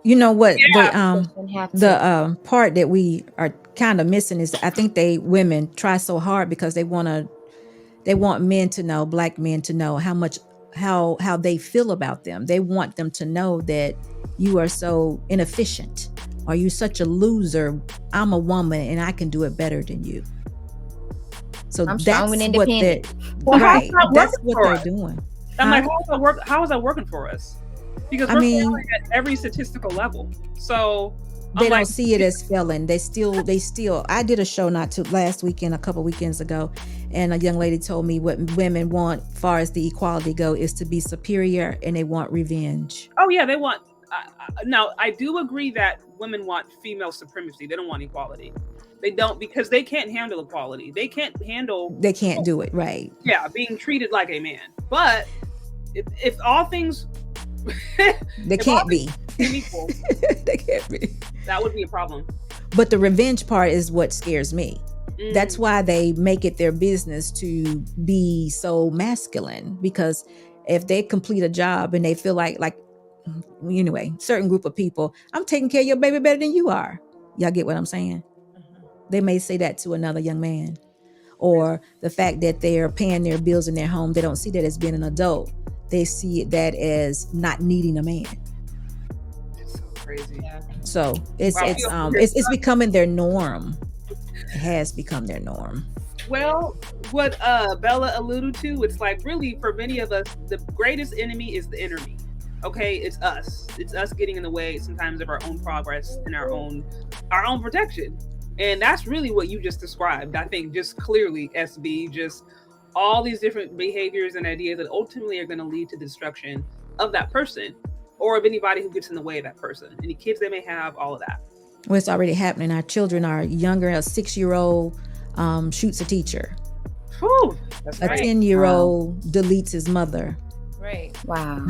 You know what Yeah. the part that we are kind of missing is I think women try so hard because they want men to know, black men to know how they feel about them. They want them to know that you are so inefficient, or you such a loser. I'm a woman and I can do it better than you. So I'm strong and that's what they're independent. Well, how's right. that That's working what for they're us? doing. I'm like, Huh? how is that working for us? Because I we're mean, failing at every statistical level. So they I'm don't like, see it as failing. They still I did a show last weekend, a couple weekends ago, and a young lady told me what women want far as the equality go is to be superior, and they want revenge. oh yeah, they want. Now I do agree that women want female supremacy. They don't want equality. They don't, because they can't handle equality. They can't handle. They can't do it right. Yeah, being treated like a man. But if all things They can't be. equal, They can't be. that would be a problem. But the revenge part is what scares me. Mm. That's why they make it their business to be so masculine, because if they complete a job and they feel like anyway, certain group of people, I'm taking care of your baby better than you are. Y'all get what I'm saying? They may say that to another young man. Or the fact that they're paying their bills in their home, they don't see that as being an adult. They see that as not needing a man. It's so crazy. Yeah. So it's becoming their norm. It has become their norm. Well, what Bella alluded to, it's like really for many of us, the greatest enemy is the enemy. Okay, it's us. It's us getting in the way sometimes of our own progress and our own protection. And that's really what you just described. I think just clearly, SB, just all these different behaviors and ideas that ultimately are going to lead to the destruction of that person, or of anybody who gets in the way of that person. Any kids they may have, all of that. Well, it's already happening. Our children are younger. A 6-year-old shoots a teacher. Whew, that's A right. 10-year-old deletes his mother. Right. Wow.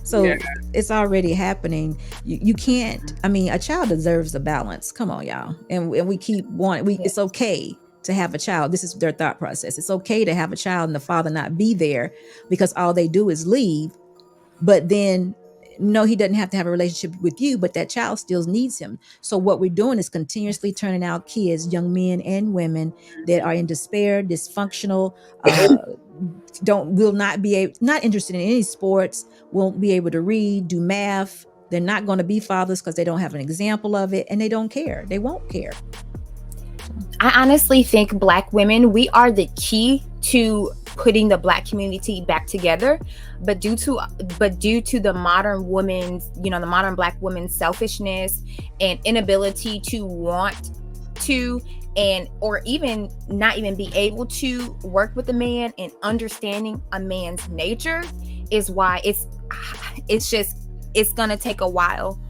So Yeah. it's already happening. You can't. I mean, a child deserves a balance. Come on, y'all. And we keep wanting. It's okay to have a child. This is their thought process. It's okay to have a child and the father not be there because all they do is leave. But then, no, he doesn't have to have a relationship with you, but that child still needs him. So what we're doing is continuously turning out kids, young men and women, that are in despair, dysfunctional, not interested in any sports, won't be able to read, do math. They're not going to be fathers because they don't have an example of it, and they don't care. They won't care. I honestly think Black women, we are the key to putting the Black community back together, but due to the modern woman's, the modern Black woman's selfishness and inability to want to, and or even not even be able to work with a man and understanding a man's nature, is why it's gonna take a while,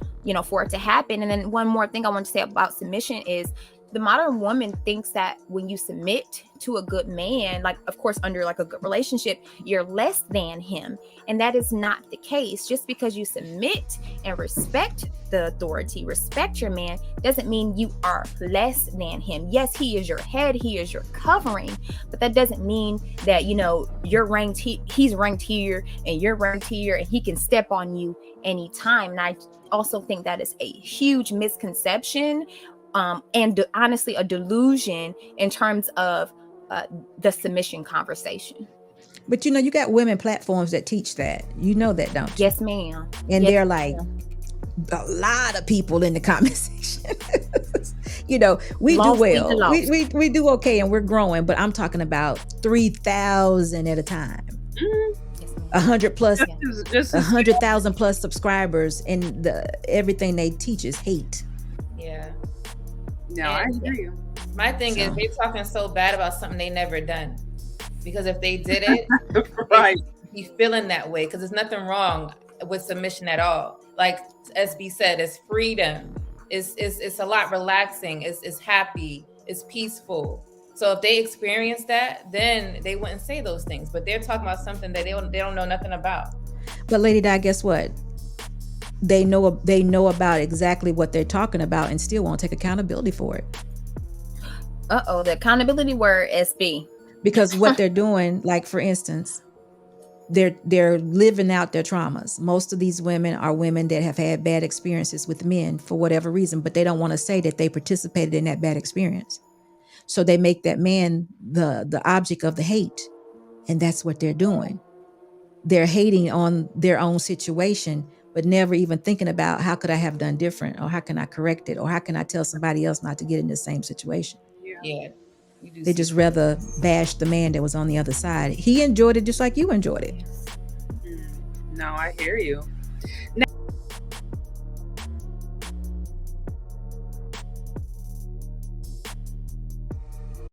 for it to happen. And then one more thing I want to say about submission is, the modern woman thinks that when you submit to a good man, like, of course, under like a good relationship, you're less than him. And that is not the case. Just because you submit and respect the authority, respect your man, doesn't mean you are less than him. Yes, he is your head, he is your covering, but that doesn't mean that, you're ranked, he's ranked here and you're ranked here and he can step on you anytime. And I also think that is a huge misconception. And honestly, a delusion in terms of the submission conversation. But you got women platforms that teach that. You know that, don't you? Yes, ma'am. And yes, they're like a lot of people in the comment section. We do well. We do okay, and we're growing. But I'm talking about 3,000 at a time. Mm-hmm. 100 plus, 100,000 plus subscribers, and everything they teach is hate. Yeah. No, I hear you. My thing is, they're talking so bad about something they never done. Because if they did it, right, be feeling that way. Because there's nothing wrong with submission at all. Like SB said, it's freedom. It's a lot relaxing. It's happy. It's peaceful. So if they experience that, then they wouldn't say those things. But they're talking about something that they don't know nothing about. But Lady Di, guess what? They know about exactly what they're talking about and still won't take accountability for it. The accountability word, SB. Because what they're doing, like for instance, they're living out their traumas. Most of these women are women that have had bad experiences with men for whatever reason, but they don't want to say that they participated in that bad experience. So they make that man the object of the hate. And that's what they're doing. They're hating on their own situation, but never even thinking about how could I have done different, or how can I correct it, or how can I tell somebody else not to get in the same situation. Yeah. They just rather bash the man that was on the other side. He enjoyed it just like you enjoyed it. No, I hear you. Now,